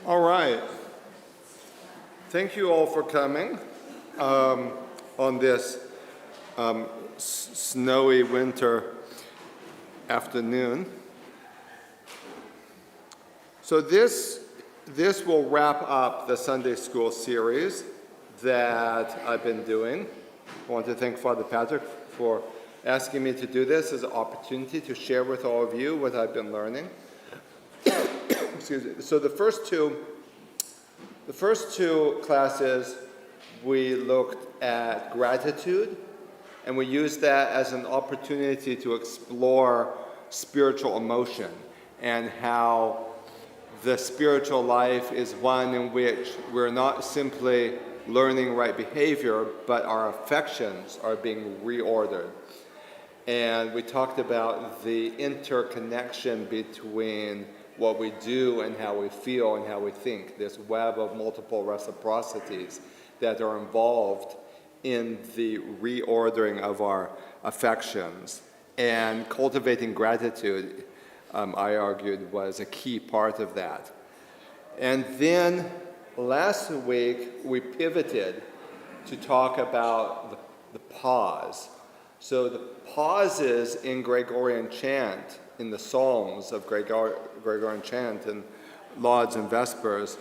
All right. Thank you all for coming on this snowy winter afternoon. So this will wrap up the Sunday School series that I've been doing. I want to thank Father Patrick for asking me to do this as an opportunity to share with all of you what I've been learning. Excuse me. So the first two classes, we looked at gratitude, and we used that as an opportunity to explore spiritual emotion and how the spiritual life is one in which we're not simply learning right behavior, but our affections are being reordered. And we talked about the interconnection between what we do and how we feel and how we think, this web of multiple reciprocities that are involved in the reordering of our affections. And cultivating gratitude, I argued, was a key part of that. And then last week, we pivoted to talk about the pause. So the pauses in Gregorian chant, in the Psalms of Gregorian chant and Lauds and Vespers,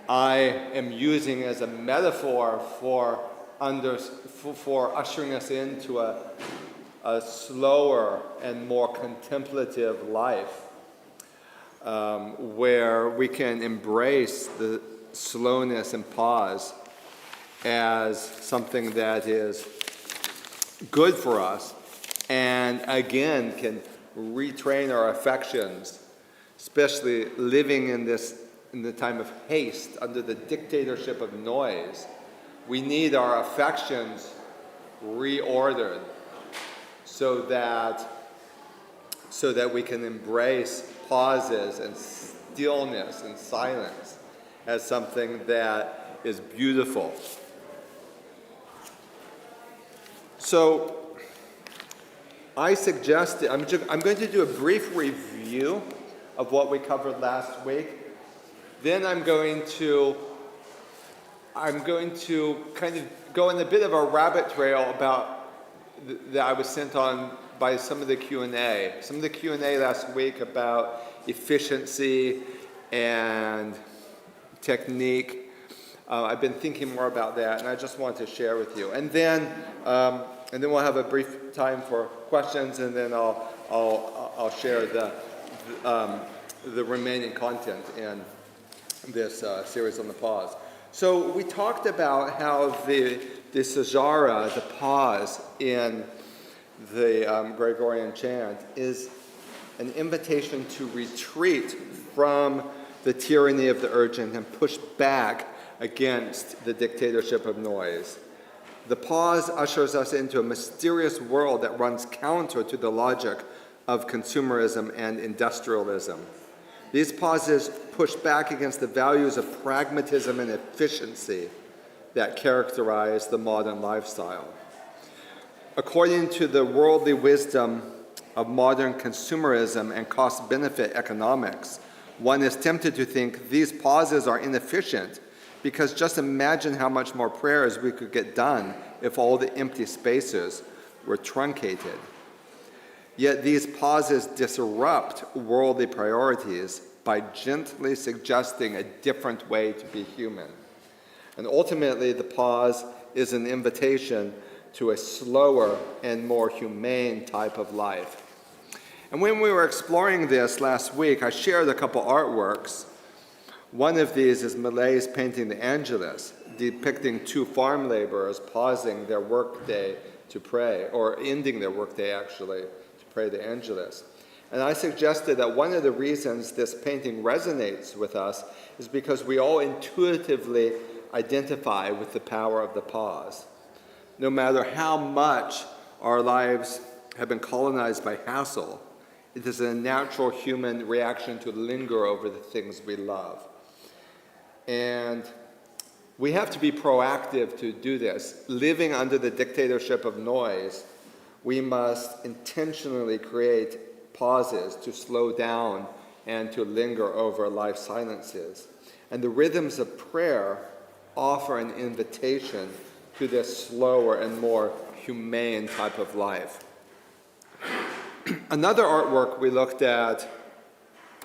I am using as a metaphor for ushering us into a slower and more contemplative life, where we can embrace the slowness and pause as something that is good for us, and again can retrain our affections, especially living in the time of haste, under the dictatorship of noise. We need our affections reordered so that we can embrace pauses and stillness and silence as something that is beautiful. So I suggested, I'm going to do a brief review of what we covered last week. Then I'm going to kind of go in a bit of a rabbit trail about that I was sent on by some of the Q&A. Some of the Q&A last week about efficiency and technique. I've been thinking more about that, and I just want to share with you. And then we'll have a brief time for questions, and then I'll share the remaining content in this series on the pause. So we talked about how the Sejara, the pause in the Gregorian chant, is an invitation to retreat from the tyranny of the urgent and push back against the dictatorship of noise. The pause ushers us into a mysterious world that runs counter to the logic of consumerism and industrialism. These pauses push back against the values of pragmatism and efficiency that characterize the modern lifestyle. According to the worldly wisdom of modern consumerism and cost-benefit economics, one is tempted to think these pauses are inefficient, because just imagine how much more prayers we could get done if all the empty spaces were truncated. Yet these pauses disrupt worldly priorities by gently suggesting a different way to be human. And ultimately, the pause is an invitation to a slower and more humane type of life. And when we were exploring this last week, I shared a couple artworks. One of these is Millet's painting The Angelus, depicting two farm laborers pausing their workday to pray, or ending their workday actually, to pray the Angelus. And I suggested that one of the reasons this painting resonates with us is because we all intuitively identify with the power of the pause. No matter how much our lives have been colonized by hassle, it is a natural human reaction to linger over the things we love. And we have to be proactive to do this. Living under the dictatorship of noise, we must intentionally create pauses to slow down and to linger over life silences. And the rhythms of prayer offer an invitation to this slower and more humane type of life. Another artwork we looked at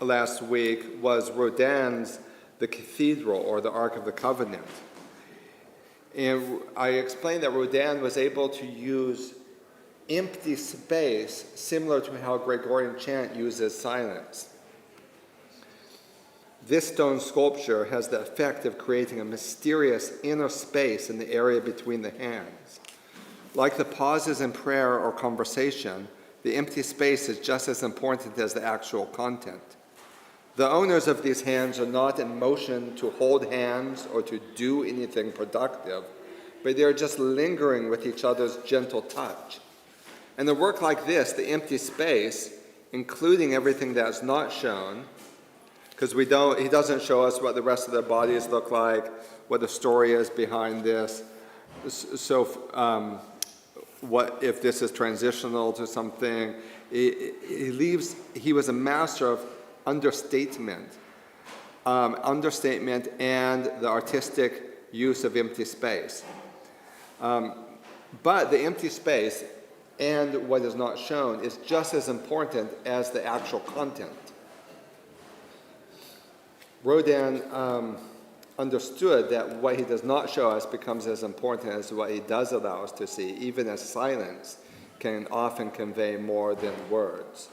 last week was Rodin's The Cathedral, or the Ark of the Covenant. And I explained that Rodin was able to use empty space similar to how Gregorian chant uses silence. This stone sculpture has the effect of creating a mysterious inner space in the area between the hands. Like the pauses in prayer or conversation, the empty space is just as important as the actual content. The owners of these hands are not in motion to hold hands or to do anything productive, but they are just lingering with each other's gentle touch. And a work like this, the empty space, including everything that's not shown, because he doesn't show us what the rest of their bodies look like, what the story is behind this. So what if this is transitional to something? He was a master of understatement and the artistic use of empty space. But the empty space and what is not shown is just as important as the actual content. Rodin understood that what he does not show us becomes as important as what he does allow us to see, even as silence can often convey more than words.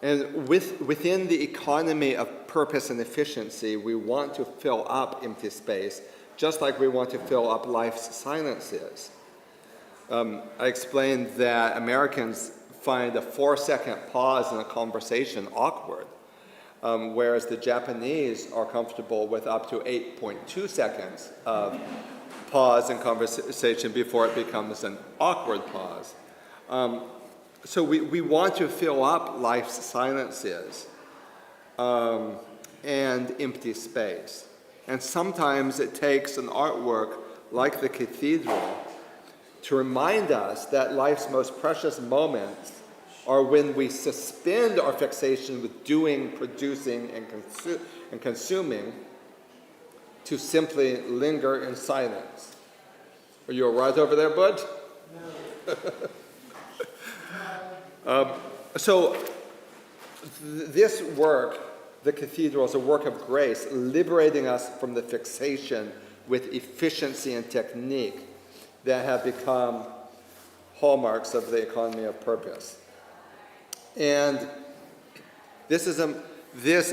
And within the economy of purpose and efficiency, we want to fill up empty space, just like we want to fill up life's silences. I explained that Americans find a 4-second pause in a conversation awkward, whereas the Japanese are comfortable with up to 8.2 seconds of pause in conversation before it becomes an awkward pause. So we want to fill up life's silences and empty space. And sometimes it takes an artwork like the cathedral to remind us that life's most precious moments are when we suspend our fixation with doing, producing, and consuming to simply linger in silence. Are you all right over there, bud? So this work, the cathedral, is a work of grace, liberating us from the fixation with efficiency and technique that have become hallmarks of the economy of purpose. And this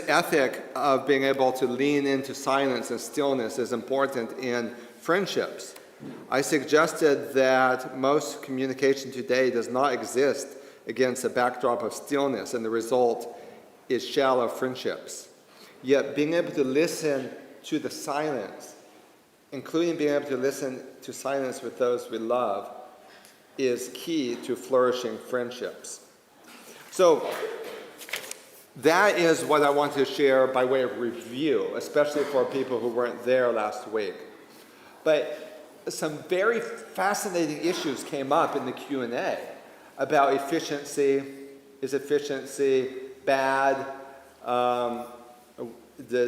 ethic of being able to lean into silence and stillness is important in friendships. I suggested that most communication today does not exist against a backdrop of stillness, and the result is shallow friendships. Yet being able to listen to the silence, including being able to listen to silence with those we love, is key to flourishing friendships. So that is what I want to share by way of review, especially for people who weren't there last week. But some very fascinating issues came up in the Q&A about efficiency. Is efficiency bad? Does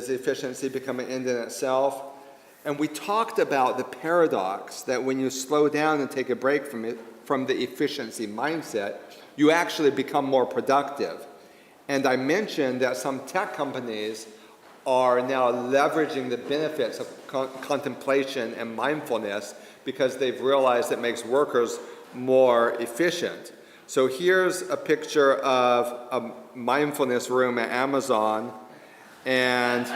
efficiency become an end in itself? And we talked about the paradox that when you slow down and take a break from the efficiency mindset, you actually become more productive. And I mentioned that some tech companies are now leveraging the benefits of contemplation and mindfulness because they've realized it makes workers more efficient. So here's a picture of a mindfulness room at Amazon, and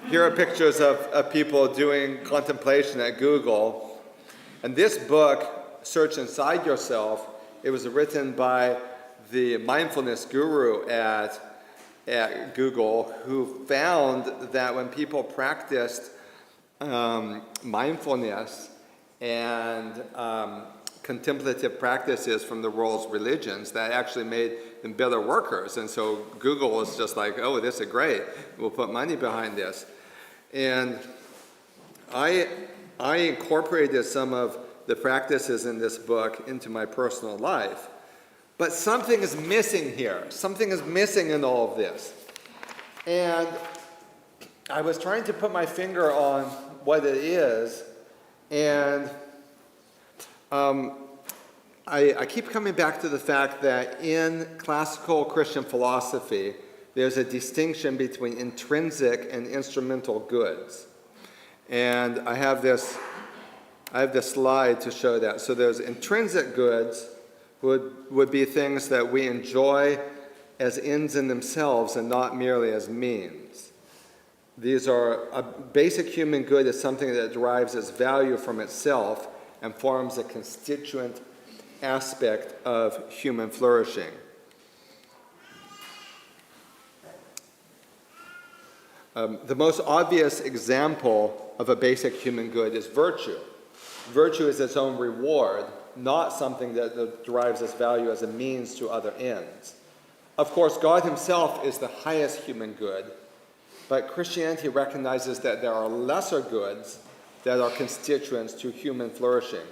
here are pictures of people doing contemplation at Google. And this book, Search Inside Yourself, it was written by the mindfulness guru at Google, who found that when people practiced mindfulness and contemplative practices from the world's religions, that actually made them better workers. And so Google was just like, oh, this is great. We'll put money behind this. And I incorporated some of the practices in this book into my personal life. But something is missing here. Something is missing in all of this. And I was trying to put my finger on what it is, and I keep coming back to the fact that in classical Christian philosophy, there's a distinction between intrinsic and instrumental goods. And I have this slide to show that. So there's intrinsic goods would be things that we enjoy as ends in themselves and not merely as means. These are, a basic human good is something that derives its value from itself and forms a constituent aspect of human flourishing. The most obvious example of a basic human good is virtue. Virtue is its own reward, not something that derives its value as a means to other ends. Of course, God himself is the highest human good, but Christianity recognizes that there are lesser goods that are constituents to human flourishing.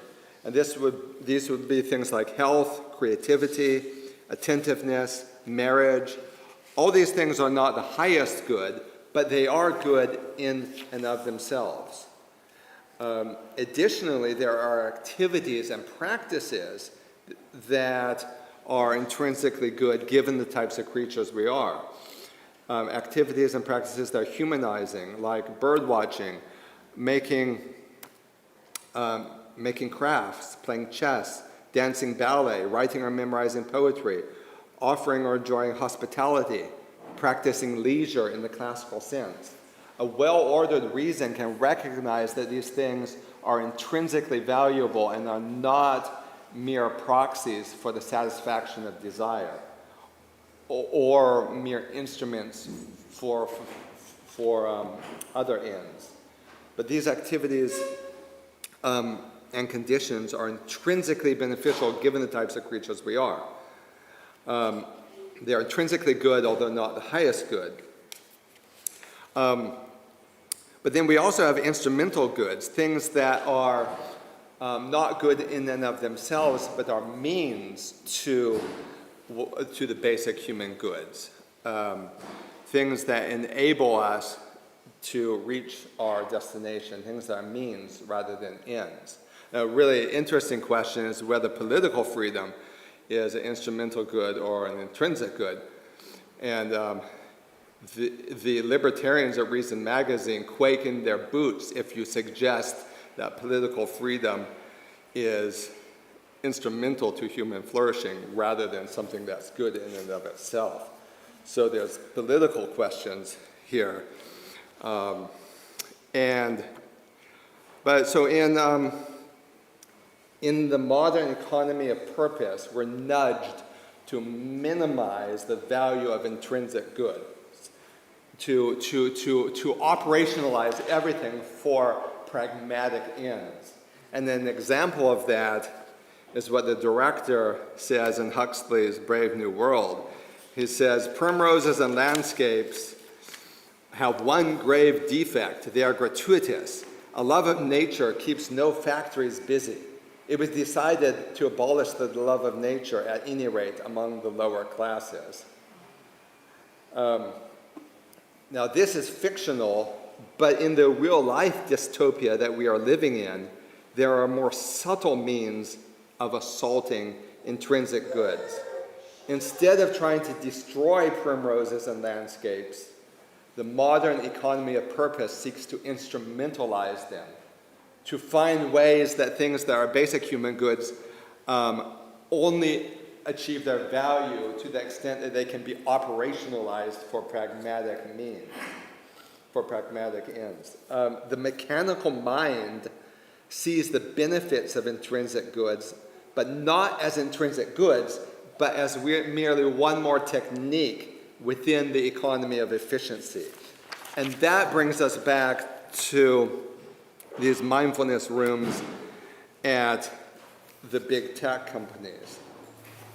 And these would be things like health, creativity, attentiveness, marriage. All these things are not the highest good, but they are good in and of themselves. Additionally, there are activities and practices that are intrinsically good given the types of creatures we are. Activities and practices that are humanizing, like bird watching, making crafts, playing chess, dancing ballet, writing or memorizing poetry, offering or enjoying hospitality, practicing leisure in the classical sense. A well-ordered reason can recognize that these things are intrinsically valuable and are not mere proxies for the satisfaction of desire or mere instruments for other ends. But these activities and conditions are intrinsically beneficial given the types of creatures we are. They are intrinsically good, although not the highest good. But then we also have instrumental goods, things that are not good in and of themselves, but are means to the basic human goods. Things that enable us to reach our destination, things that are means rather than ends. Now, a really interesting question is whether political freedom is an instrumental good or an intrinsic good. And the libertarians at Reason Magazine quake in their boots if you suggest that political freedom is instrumental to human flourishing rather than something that's good in and of itself. So there's political questions here. In the modern economy of purpose, we're nudged to minimize the value of intrinsic goods, to operationalize everything for pragmatic ends. And an example of that is what the director says in Huxley's Brave New World. He says, primroses and landscapes have one grave defect. They are gratuitous. A love of nature keeps no factories busy. It was decided to abolish the love of nature, at any rate, among the lower classes. Now, this is fictional, but in the real-life dystopia that we are living in, there are more subtle means of assaulting intrinsic goods. Instead of trying to destroy primroses and landscapes, the modern economy of purpose seeks to instrumentalize them, to find ways that things that are basic human goods only achieve their value to the extent that they can be operationalized for pragmatic means, for pragmatic ends. The mechanical mind sees the benefits of intrinsic goods, but not as intrinsic goods, but as merely one more technique within the economy of efficiency. And that brings us back to these mindfulness rooms at the big tech companies.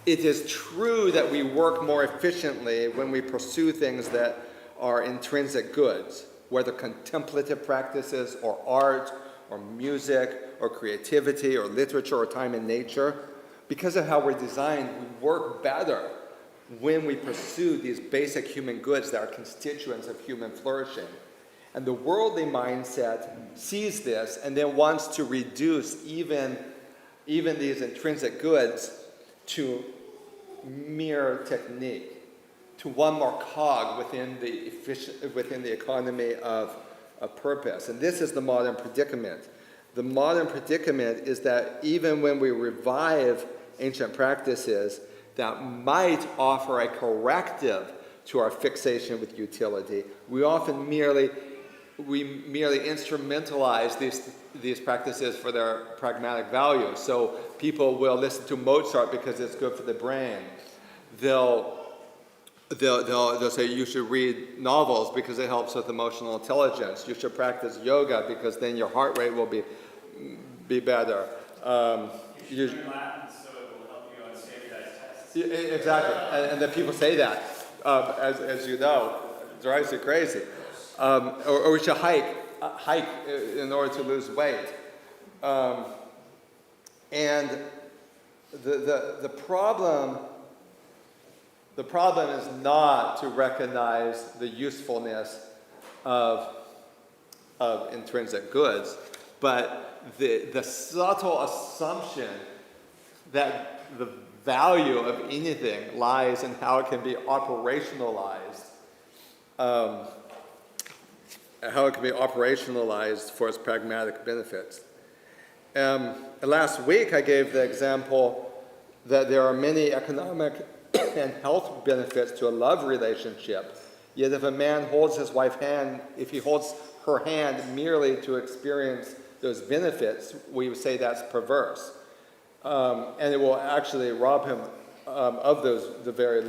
It is true that we work more efficiently when we pursue things that are intrinsic goods, whether contemplative practices or art or music or creativity or literature or time in nature. because of how we're designed, we work better when we pursue these basic human goods that are constituents of human flourishing. And the worldly mindset sees this and then wants to reduce even these intrinsic goods to mere technique, to one more cog within the economy of purpose. And this is the modern predicament. The modern predicament is that even when we revive ancient practices that might offer a corrective to our fixation with utility, we often merely instrumentalize these practices for their pragmatic value. So people will listen to Mozart because it's good for the brain. They'll say you should read novels because it helps with emotional intelligence. You should practice yoga because then your heart rate will be better. You should learn Latin so it will help you on standardized tests. Yeah, exactly, and then people say that, as you know, it drives you crazy. Or we should hike in order to lose weight. And the problem is not to recognize the usefulness of intrinsic goods, but the subtle assumption that the value of anything lies in how it can be operationalized. How it can be operationalized for its pragmatic benefits. Last week I gave the example that there are many economic and health benefits to a love relationship, yet if a man holds his wife's hand, if he holds her hand merely to experience those benefits, we would say that's perverse. And it will actually rob him of the very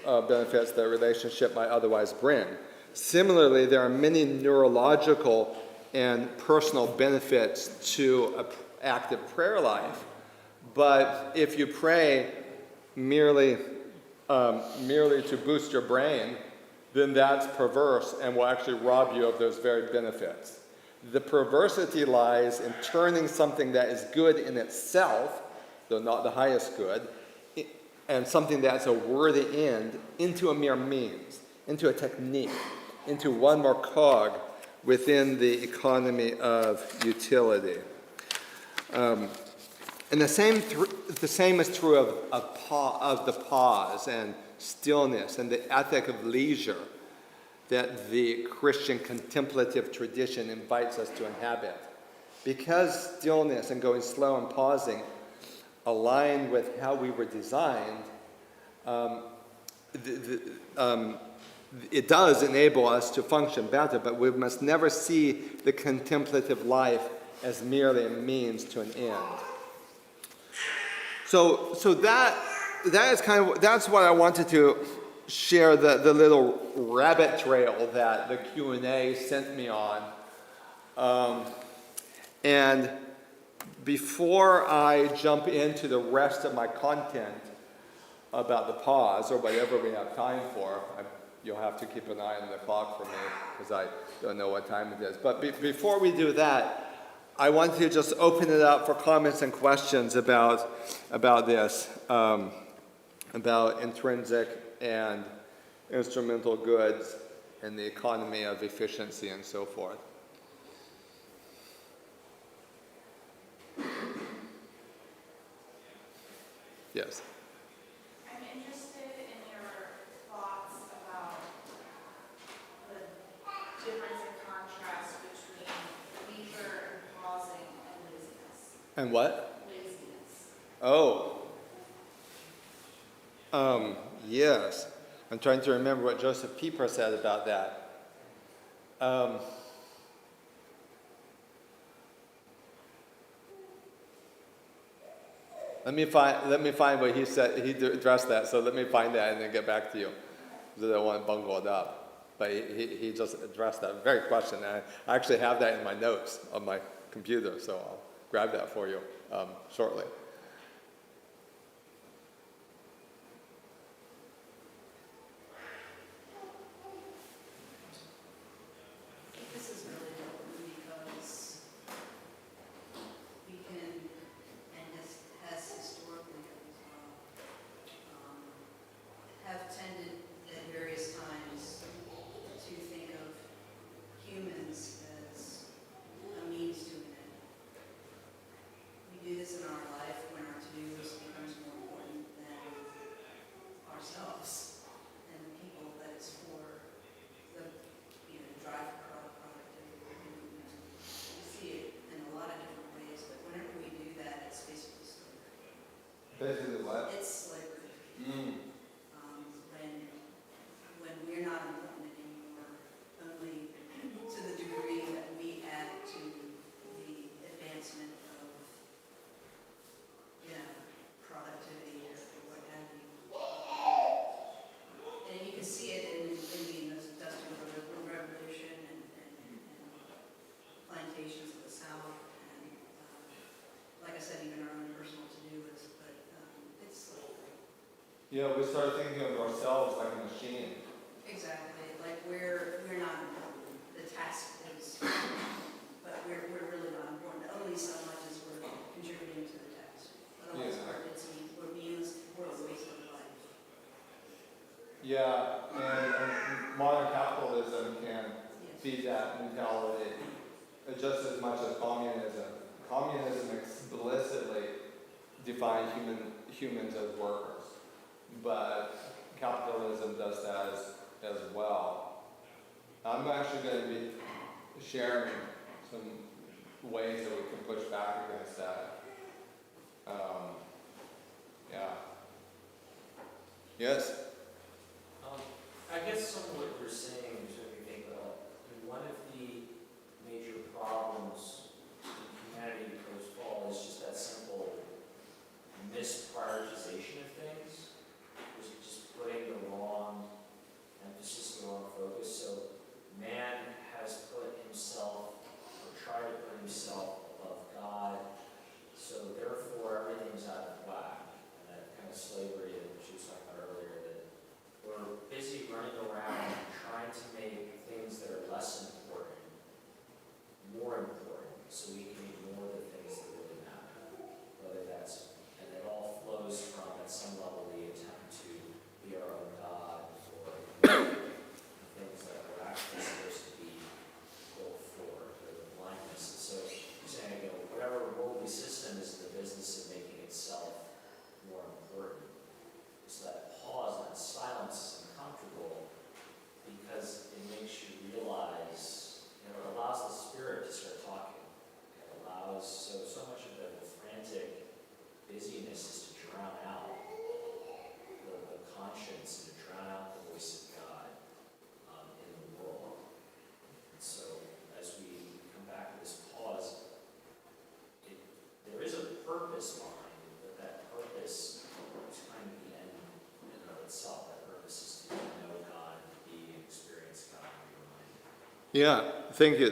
benefits that a relationship might otherwise bring. Similarly, there are many neurological and personal benefits to an active prayer life. But if you pray merely to boost your brain, then that's perverse and will actually rob you of those very benefits. The perversity lies in turning something that is good in itself, though not the highest good, and something that's a worthy end, into a mere means, into a technique, into one more cog within the economy of utility. And the same is true of the pause and stillness and the ethic of leisure that the Christian contemplative tradition invites us to inhabit. Because stillness and going slow and pausing align with how we were designed, it does enable us to function better, but we must never see the contemplative life as merely a means to an end. So that is that's what I wanted to share, the little rabbit trail that the Q&A sent me on. And before I jump into the rest of my content about the pause, or whatever we have time for, you'll have to keep an eye on the clock for me because I don't know what time it is. But before we do that, I want to just open it up for comments and questions about this, about intrinsic and instrumental goods and the economy of efficiency and so forth. Yes. I'm interested in your thoughts about the difference in contrast between leisure and pausing and laziness. And what? Laziness. Oh. Yes. I'm trying to remember what Joseph Pieper said about that. Let me find what he said. He addressed that, so let me find that and then get back to you, because I don't want to bungle it up. But he just addressed that very question. And I actually have that in my notes on my computer, so I'll grab that for you shortly. This is really important because we can, and this has historically been Yeah, we started thinking of ourselves like a machine. Exactly, like we're not important, the task is, but we're really not important, only so much as we're contributing to the task. Otherwise, we're a waste of life. Yeah, and modern capitalism can Yes. feed that mentality just as much as communism. Communism explicitly defined humans as workers, but capitalism does that as well. I'm actually going to be sharing some ways that we can push back against that. Yeah. Yes? I guess some of what you're saying is what we think about. One of the major problems in humanity post-fall is just that simple misprioritization of things. Just putting the wrong emphasis, the wrong focus. So man has put himself, or tried to put himself above God. So therefore everything's out of whack. And that kind of slavery that she was talking about earlier, that we're busy running around trying to make things that are less important more important, so we can ignore the things that really matter. Whether that's, and it all flows from, at some level, the attempt to be our own God, or things that we're actually supposed to be built for, or the blindness. And so you're saying, whatever worldly system is in the business of making itself more important. So that pause, that silence is uncomfortable because it makes you realize, it allows the spirit to start talking. It allows, so much of the frantic busyness is to drown out the conscience and to drown out the voice of God in the world. And so as we come back to this pause, there is a purpose behind it, but that purpose is kind of the end in and of itself. That purpose is to know God, be and experience God in your mind. Yeah, thank you.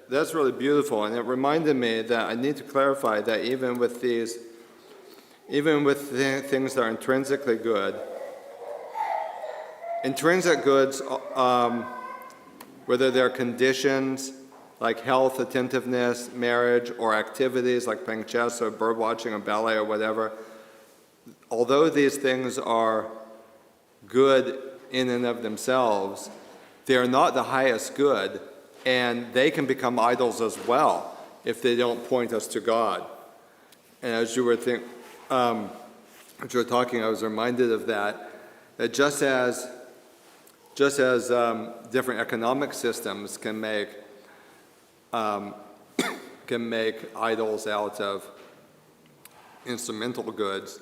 That's really beautiful, and it reminded me that I need to clarify that even with things that are intrinsically good, intrinsic goods, whether they're conditions like health, attentiveness, marriage, or activities like playing chess or bird watching or ballet or whatever, although these things are good in and of themselves, they are not the highest good, and they can become idols as well if they don't point us to God. And as you were talking, I was reminded of that just as different economic systems can make idols out of instrumental goods,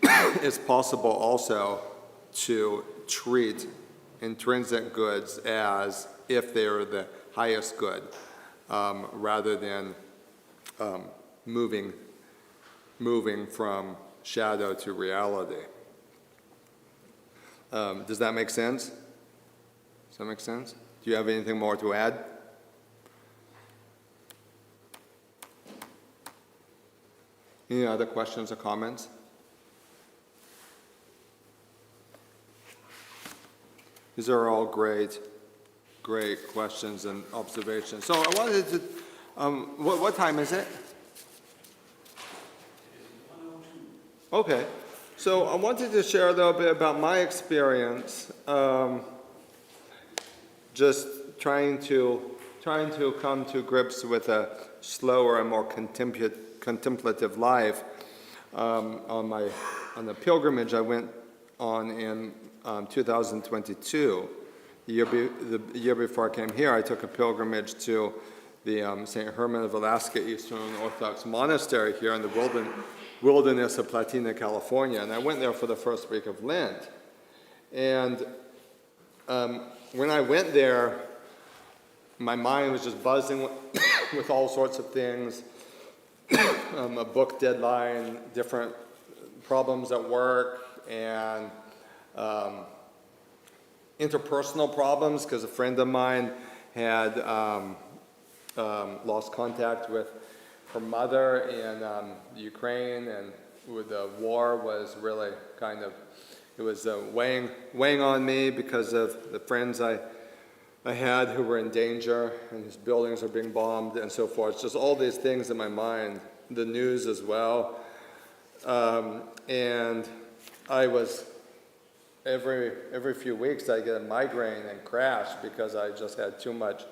it's possible also to treat intrinsic goods as if they are the highest good, rather than moving from shadow to reality. Does that make sense? Does that make sense? Do you have anything more to add? Any other questions or comments? These are all great questions and observations. So I wanted to, what time is it? Okay, so I wanted to share a little bit about my experience, just trying to come to grips with a slower and more contemplative life. On the pilgrimage I went on in 2022, the year before I came here, I took a pilgrimage to the St. Herman of Alaska Eastern Orthodox Monastery here in the wilderness of Platina, California, and I went there for the first week of Lent. And when I went there, my mind was just buzzing with all sorts of things, a book deadline, different problems at work, and interpersonal problems, because a friend of mine had lost contact with her mother in Ukraine, and with the war was really kind of, it was weighing on me because of the friends I had who were in danger, and his buildings are being bombed and so forth. Just all these things in my mind, the news as well. And I was, every few weeks I get a migraine and crash because I just had too much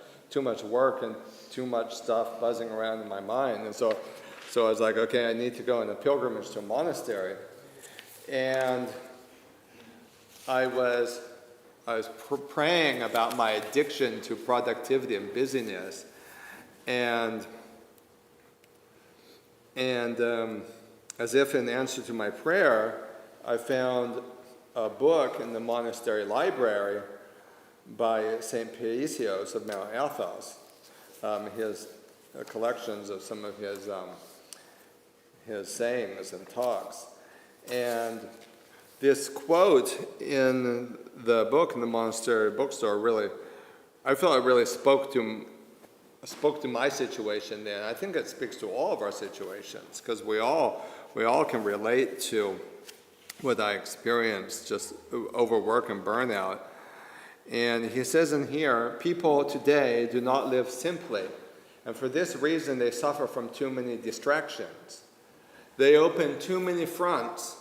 work and too much stuff buzzing around in my mind. And so I was like, okay, I need to go on a pilgrimage to a monastery. And I was praying about my addiction to productivity and busyness, and as if in answer to my prayer, I found a book in the monastery library by St. Paisios of Mount Athos, his collections of some of his sayings and talks. And this quote in the book in the monastery bookstore really, I felt it really spoke to my situation then. I think it speaks to all of our situations, because we all can relate to what I experienced, just overwork and burnout. And he says in here, people today do not live simply, and for this reason they suffer from too many distractions. They open too many fronts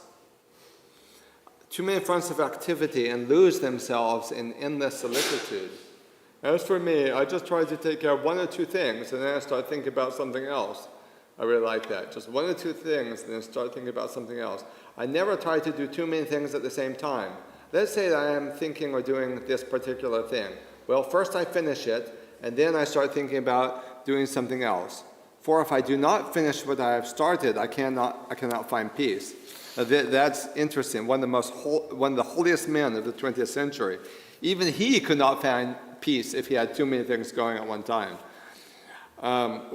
of activity and lose themselves in endless solicitude. As for me, I just try to take care of one or two things, and then I start thinking about something else. I really like that. Just one or two things, and then start thinking about something else. I never try to do too many things at the same time. Let's say that I am thinking or doing this particular thing. Well, first I finish it, and then I start thinking about doing something else. For if I do not finish what I have started, I cannot find peace. That's interesting. One of the holiest men of the 20th century, even he could not find peace if he had too many things going at one time.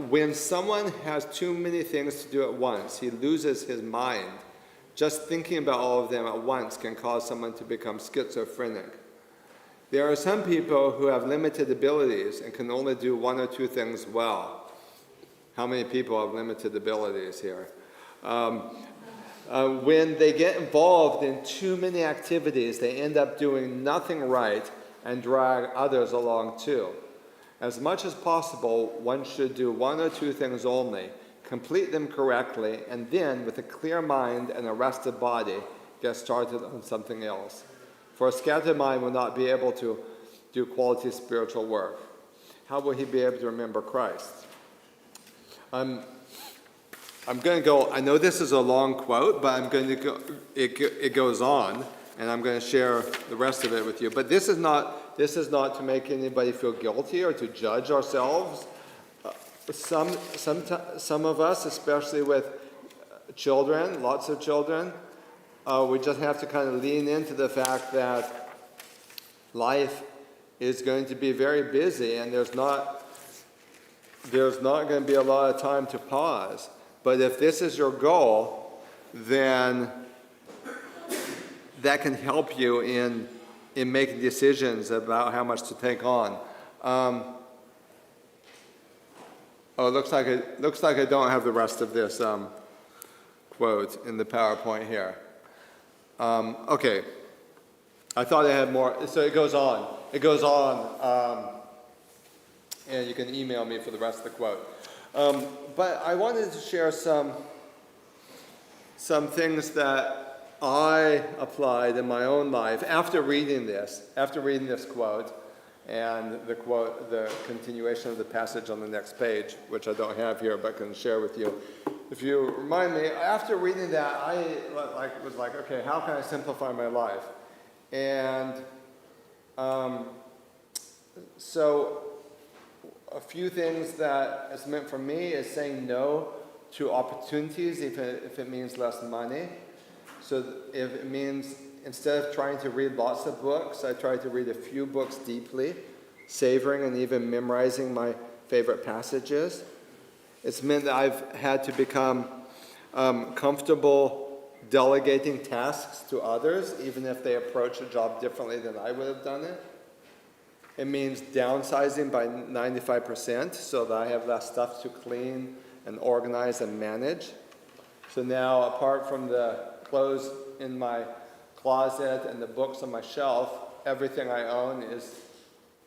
When someone has too many things to do at once, he loses his mind. Just thinking about all of them at once can cause someone to become schizophrenic. There are some people who have limited abilities and can only do one or two things well. How many people have limited abilities here? When they get involved in too many activities, they end up doing nothing right and drag others along too. As much as possible, one should do one or two things only, complete them correctly, and then, with a clear mind and a rested body, get started on something else. For a scattered mind will not be able to do quality spiritual work. How will he be able to remember Christ? I'm going to go, I know this is a long quote, but I'm going to go, it goes on, and I'm going to share the rest of it with you. But this is not to make anybody feel guilty or to judge ourselves. Some of us, especially with children, lots of children, we just have to kind of lean into the fact that life is going to be very busy, and there's not going to be a lot of time to pause. But if this is your goal, then that can help you in making decisions about how much to take on. It looks like I don't have the rest of this quote in the PowerPoint here. Okay. I thought I had more. So it goes on. And you can email me for the rest of the quote. But I wanted to share some things that I applied in my own life after reading this quote, and the continuation of the passage on the next page, which I don't have here but can share with you. If you remind me, after reading that, I was like, okay, how can I simplify my life? And so a few things that it's meant for me is saying no to opportunities if it means less money. So if it means, instead of trying to read lots of books, I try to read a few books deeply, savoring and even memorizing my favorite passages. It's meant that I've had to become comfortable delegating tasks to others, even if they approach a job differently than I would have done it. It means downsizing by 95% so that I have less stuff to clean and organize and manage. So now, apart from the clothes in my closet and the books on my shelf, everything I own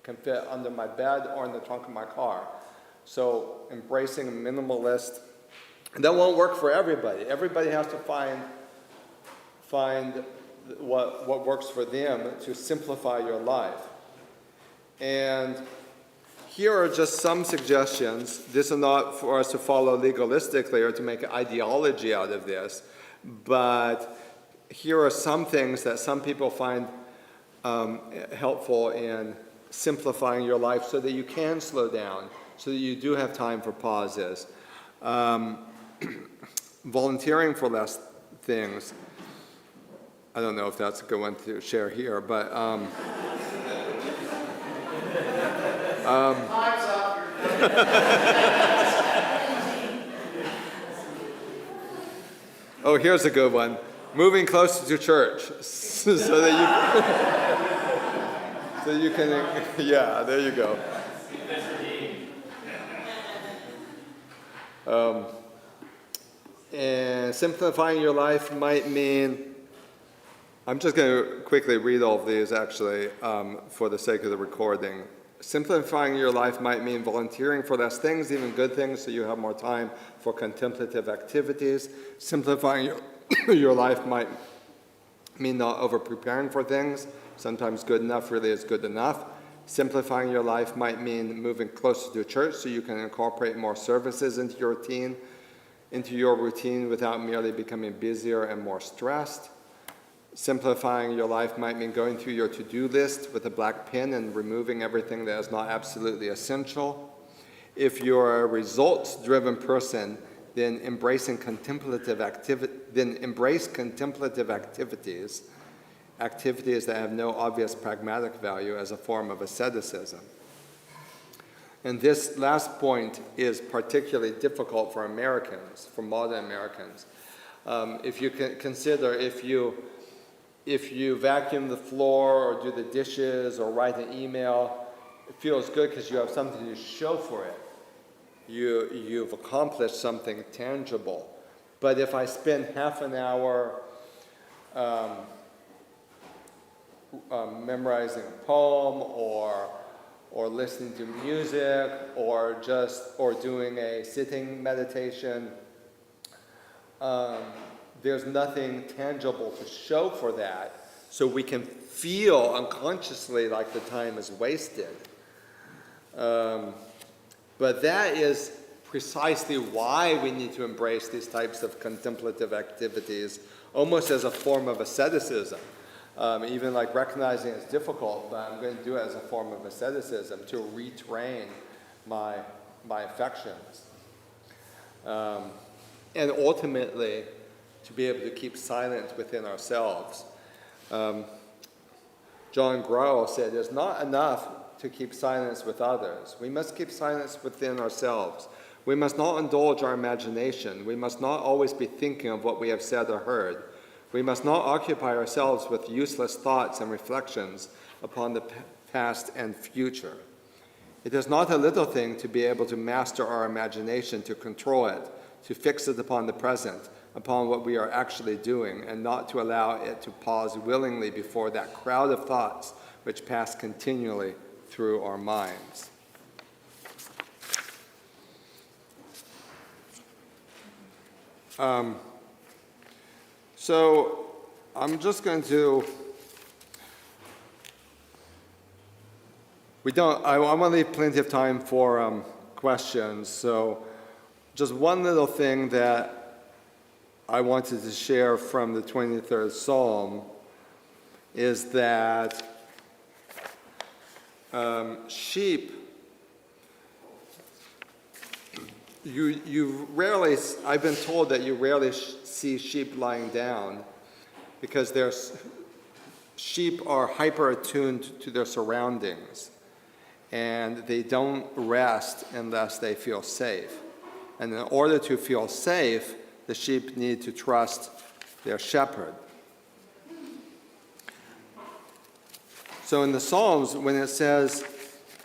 can fit under my bed or in the trunk of my car. So embracing a minimalist, that won't work for everybody. Everybody has to find what works for them to simplify your life. And here are just some suggestions. This is not for us to follow legalistically or to make an ideology out of this, but here are some things that some people find helpful in simplifying your life so that you can slow down, so that you do have time for pauses. Volunteering for less things. I don't know if that's a good one to share here, but oh, here's a good one. Moving closer to church so that you can, yeah, there you go. And simplifying your life might mean, I'm just going to quickly read all of these actually for the sake of the recording. Simplifying your life might mean volunteering for less things, even good things, so you have more time for contemplative activities. Simplifying your life might mean not over-preparing for things. Sometimes good enough really is good enough. Simplifying your life might mean moving closer to church so you can incorporate more services into your routine without merely becoming busier and more stressed. Simplifying your life might mean going through your to-do list with a black pen and removing everything that is not absolutely essential. If you're a results-driven person, then embrace contemplative activities that have no obvious pragmatic value as a form of asceticism. And this last point is particularly difficult for Americans, for modern Americans. If you can consider, if you vacuum the floor or do the dishes or write an email, it feels good because you have something to show for it. You've accomplished something tangible. But if I spend half an hour memorizing a poem or listening to music or doing a sitting meditation, there's nothing tangible to show for that, so we can feel unconsciously like the time is wasted. But that is precisely why we need to embrace these types of contemplative activities, almost as a form of asceticism. Even like recognizing it's difficult, but I'm going to do it as a form of asceticism to retrain my affections. And ultimately, to be able to keep silence within ourselves. John Grohl said, it's not enough to keep silence with others. We must keep silence within ourselves. We must not indulge our imagination. We must not always be thinking of what we have said or heard. We must not occupy ourselves with useless thoughts and reflections upon the past and future. It is not a little thing to be able to master our imagination, to control it, to fix it upon the present, upon what we are actually doing, and not to allow it to pause willingly before that crowd of thoughts which pass continually through our minds. So I'm just going to, I want to leave plenty of time for questions, so just one little thing that I wanted to share from the 23rd Psalm is that sheep, you rarely, I've been told that you rarely see sheep lying down because sheep are hyper attuned to their surroundings and they don't rest unless they feel safe. And in order to feel safe, the sheep need to trust their shepherd. So in the Psalms, when it says,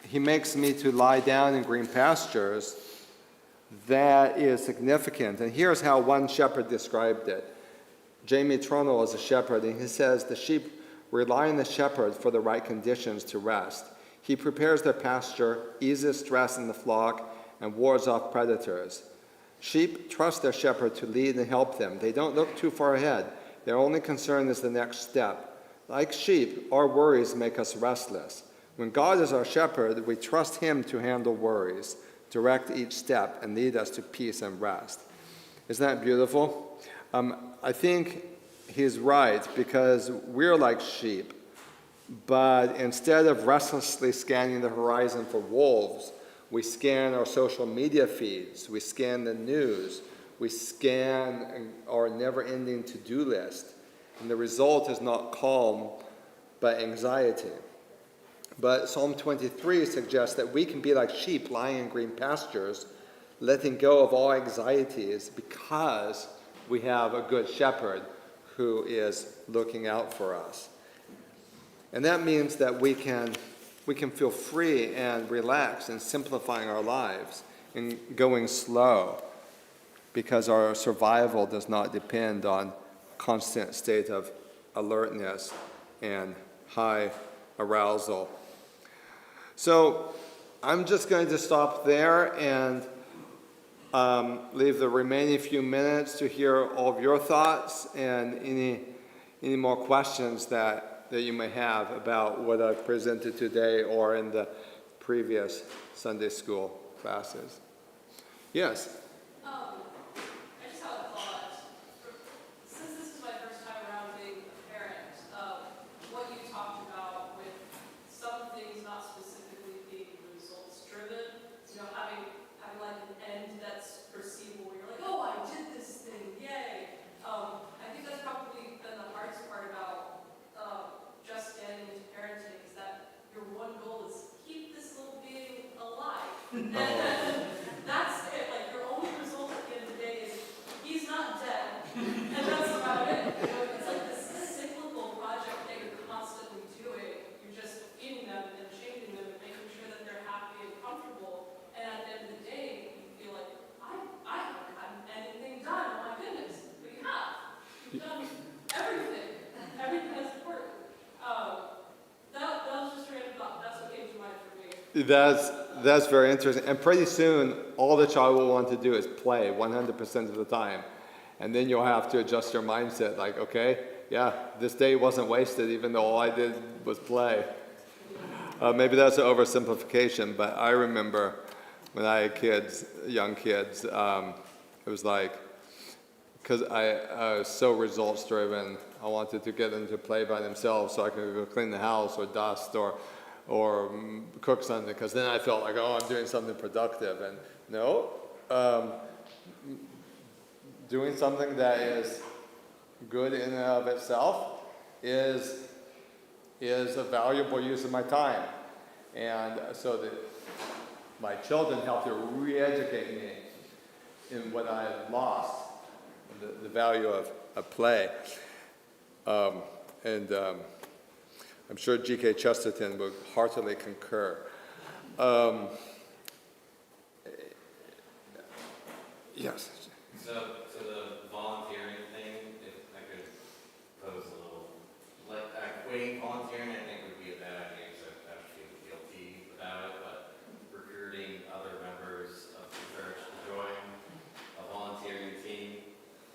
he makes me to lie down in green pastures, that is significant. And here's how one shepherd described it. Jamie Tronell is a shepherd, and he says, the sheep rely on the shepherd for the right conditions to rest. He prepares their pasture, eases stress in the flock, and wards off predators. Sheep trust their shepherd to lead and help them. They don't look too far ahead. Their only concern is the next step. Like sheep, our worries make us restless. When God is our shepherd, we trust him to handle worries, direct each step, and lead us to peace and rest. Isn't that beautiful? I think he's right, because we're like sheep. But instead of restlessly scanning the horizon for wolves, we scan our social media feeds, we scan the news, we scan our never-ending to-do list. And the result is not calm, but anxiety. But Psalm 23 suggests that we can be like sheep lying in green pastures, letting go of all anxieties because we have a good shepherd who is looking out for us. And that means that we can feel free and relaxed in simplifying our lives and going slow, because our survival does not depend on constant state of alertness and high arousal. So I'm just going to stop there and leave the remaining few minutes to hear all of your thoughts and any more questions that you may have about what I've presented today or in the previous Sunday school classes. Yes? I just have a thought. Since this is my first time around being a parent, what you talked about with some things not specifically being results driven, having like an end that's perceivable, where you're like, oh, I did this thing, yay. I think that's probably been the hardest part about just getting into parenting, is that your one goal is keep this little being alive. And that's it. Like, your only result at the end of the day is he's not dead. And that's about it. It's like this cyclical project that you're constantly doing. You're just feeding them and changing them and making sure that they're happy and comfortable. And at the end of the day, you feel like, I haven't gotten anything done. Oh my goodness. But you have. You've done everything. Everything that's important. That was just a random thought. That's what came to mind for me. That's very interesting. And pretty soon, all the child will want to do is play 100% of the time. And then you'll have to adjust your mindset, like, okay, yeah, this day wasn't wasted, even though all I did was play. Maybe that's an oversimplification, but I remember when I had kids, young kids, it was like, because I was so results driven, I wanted to get them to play by themselves so I could go clean the house or dust or cook something, because then I felt like, oh, I'm doing something productive. And no, doing something that is good in and of itself is a valuable use of my time. And so that my children helped to re-educate me in what I had lost, the value of play. I'm sure G.K. Chesterton would heartily concur. Yes. So the volunteering thing, if I could pose a little, like quitting volunteering, I think would be a bad idea because I would feel guilty about it, but recruiting other members of the church to join a volunteering team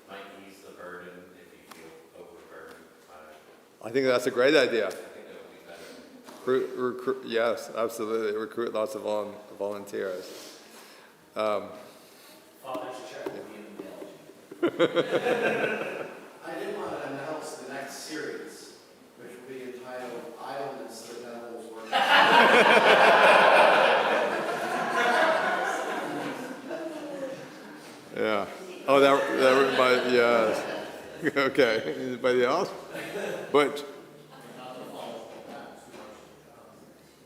might ease the burden if you feel overburdened by it. I think that's a great idea. I think that would be better. Recruit, yes, absolutely. Recruit lots of volunteers. Father's check will be in the mail. I did want to announce the next series, which will be entitled Idleness, the Devil's Work. Yeah. Oh, that reminds, yes. Okay. Anybody else? Butch. Not to follow that too much,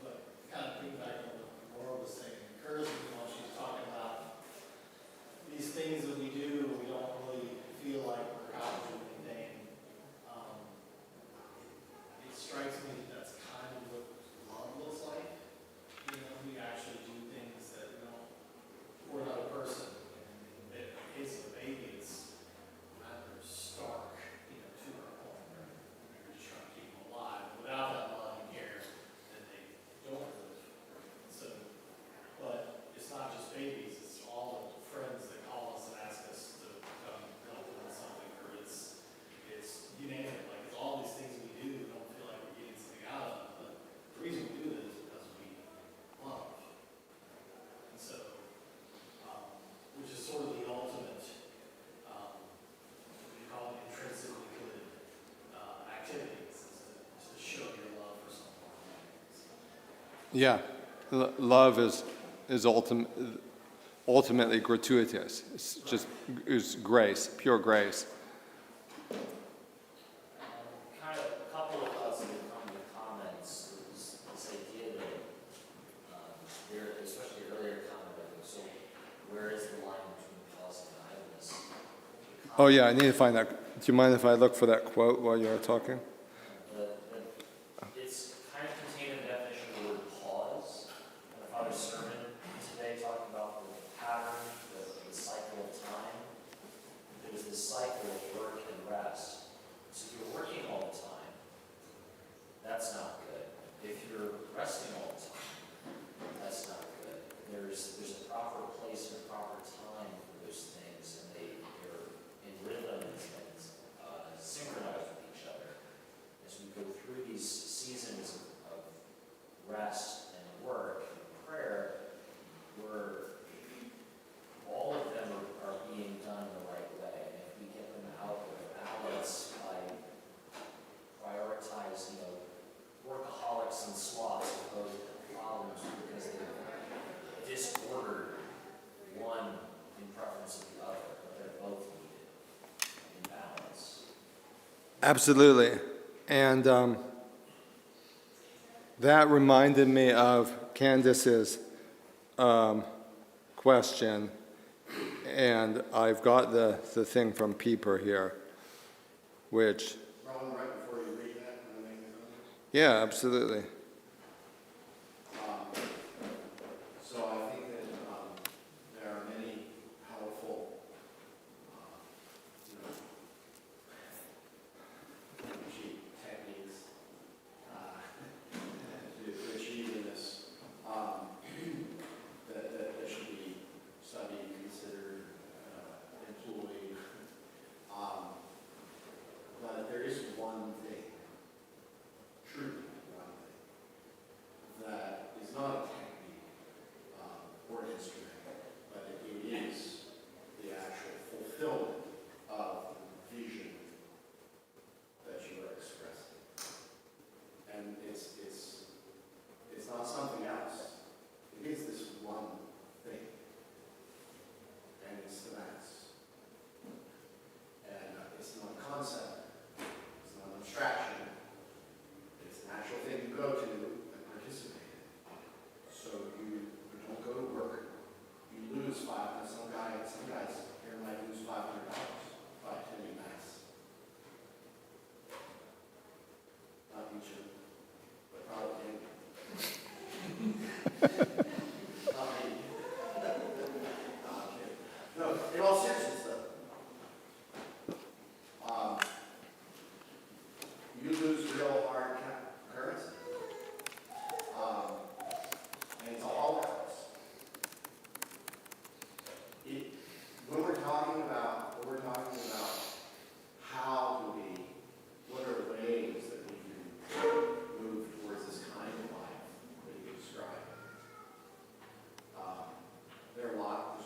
but kind of piggyback on what Laura was saying, it occurs to me while she's talking about these things that we do, we don't really feel like we're accomplishing anything. It strikes me that that's kind of what love looks like. We actually do things that we don't, for another person. Yeah, love is ultimately gratuitous. It's just it's grace, pure grace. Kind of a couple of thoughts that have come in the comments, is this idea that, there, especially the earlier comment, so where is the line between policy and idleness? Oh yeah, I need to find that. Do you mind if I look for that quote while you're talking? It's kind of contained in the definition of the word pause. And the Father's sermon today talked about the pattern, the cycle of time. There's this cycle of work and rest. So if you're working all the time, that's not good. If you're resting all the time, that's not good. There's a proper place and a proper time for those things, and they're in rhythm and synchronized with each other. As we go through these seasons of rest and work and prayer, where all of them are being done the right way. And if we get them out of balance by prioritize, workaholics and sloths of both problems because they've disordered one in preference of the other, but they're both needed in balance. Absolutely. And that reminded me of Candace's question, and I've got the thing from Pieper here, which, Ron, right before you read that, can I make a comment? yeah, absolutely. So I think that there are many powerful, techniques to achieving this that should be studied, considered, employed. But there is one thing, truly one thing, that is not a technique or an instrument, but it is the actual fulfillment of the vision that you are expressing. And it's not something else. It is this one thing. And it's the Mass. And it's not a concept. It's not an abstraction. It's an actual thing you go to and participate in. So you don't go to work. You lose some guys here might lose $500 by attending Mass. Not each of them, but probably him. Not me. No, I'm kidding. No, in all seriousness though, you lose real hard currency. And it's all of us. When we're talking about how do we, what are ways that we can move towards this kind of life that you describe? There's a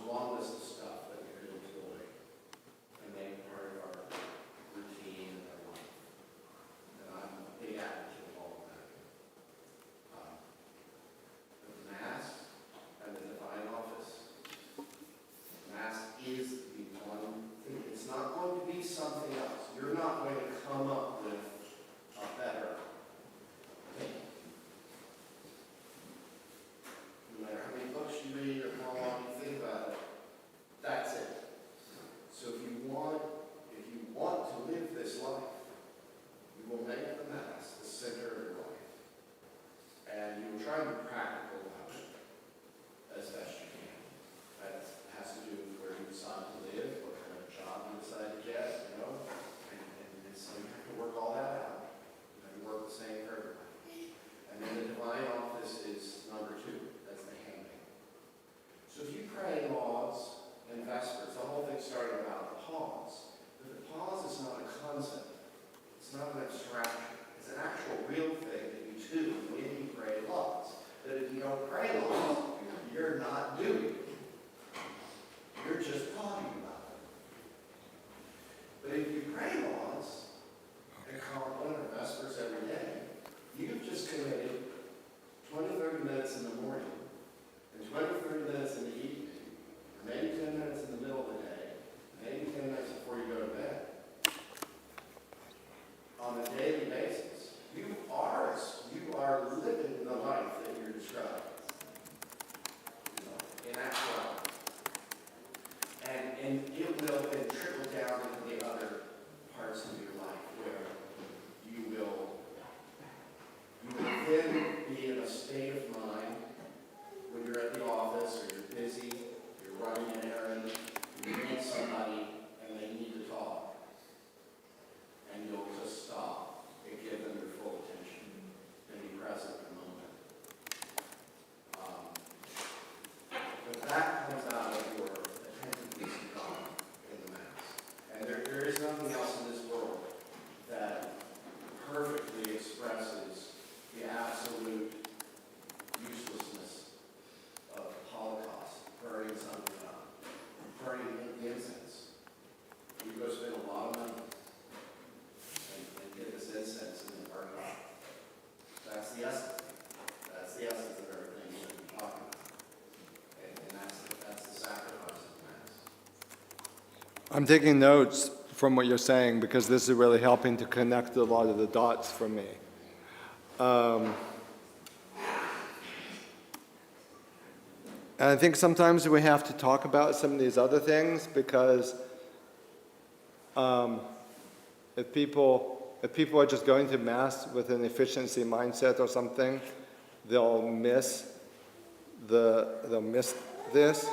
long list of stuff that we could employ and make part of our routine and our life. And I'm a big advocate of all of that. The Mass and the Divine Office. Mass is the one thing. It's not going to be something else. You're not going to come up with a better thing. No matter how many books you read or how long you think about it, that's it. So if you want to live this life, you will make the Mass the center of your life. And you will try to be practical about it as best you can. That has to do with where you decide to live, what kind of job you decide to get, and so you have to work all that out. You have to work the same for everybody. And then the Divine Office is number 2. That's the handmaid. So if you pray lauds and vespers, the whole thing started about the pause. But the pause is not a concept. It's not an abstraction. It's an actual real thing that you do when you pray lauds. That if you don't pray lauds, you're not doing it. You're just talking about it. But if you pray lauds and Compline or vespers every day, you've just committed 20, 30 minutes I'm taking notes from what you're saying because this is really helping to connect a lot of the dots for me. And I think sometimes we have to talk about some of these other things because if people are just going to Mass with an efficiency mindset or something, they'll miss this.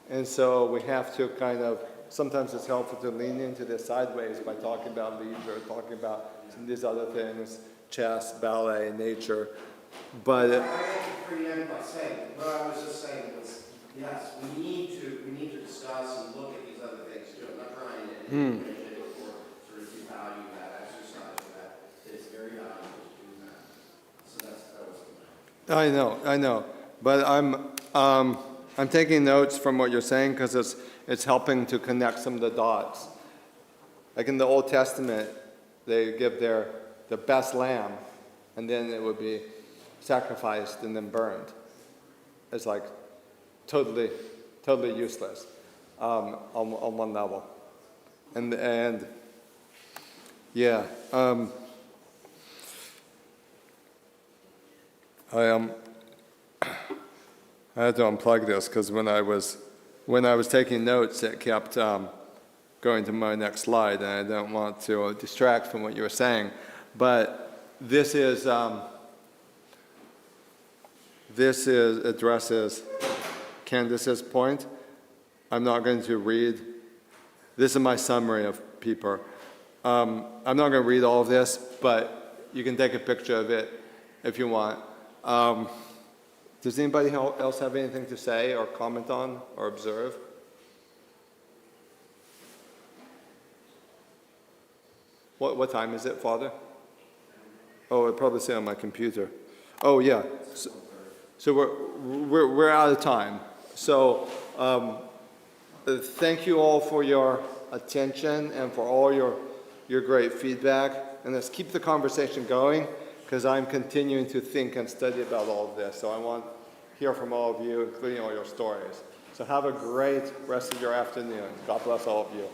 And so we have to kind of, sometimes it's helpful to lean into this sideways by talking about leisure, talking about some of these other things, chess, ballet, nature. But I had to preempt by saying, what I was just saying was, yes, we need to discuss and look at these other things too. I'm not trying to in any way, shape, or form sort of devalue that exercise or that. It's very valuable to do that. So that was the matter. I know. But I'm taking notes from what you're saying because it's helping to connect some of the dots. Like in the Old Testament, they give their best lamb, and then it would be sacrificed and then burned. It's like totally useless on one level. And yeah, I had to unplug this because when I was taking notes, it kept going to my next slide, and I don't want to distract from what you were saying. But this addresses Candace's point. I'm not going to read. This is my summary of Pieper. I'm not going to read all of this, but you can take a picture of it if you want. Does anybody else have anything to say or comment on or observe? What time is it, Father? Oh, it probably say on my computer. Oh, yeah. So we're out of time. So thank you all for your attention and for all your great feedback. And let's keep the conversation going because I'm continuing to think and study about all of this. So I want to hear from all of you, including all your stories. So have a great rest of your afternoon. God bless all of you.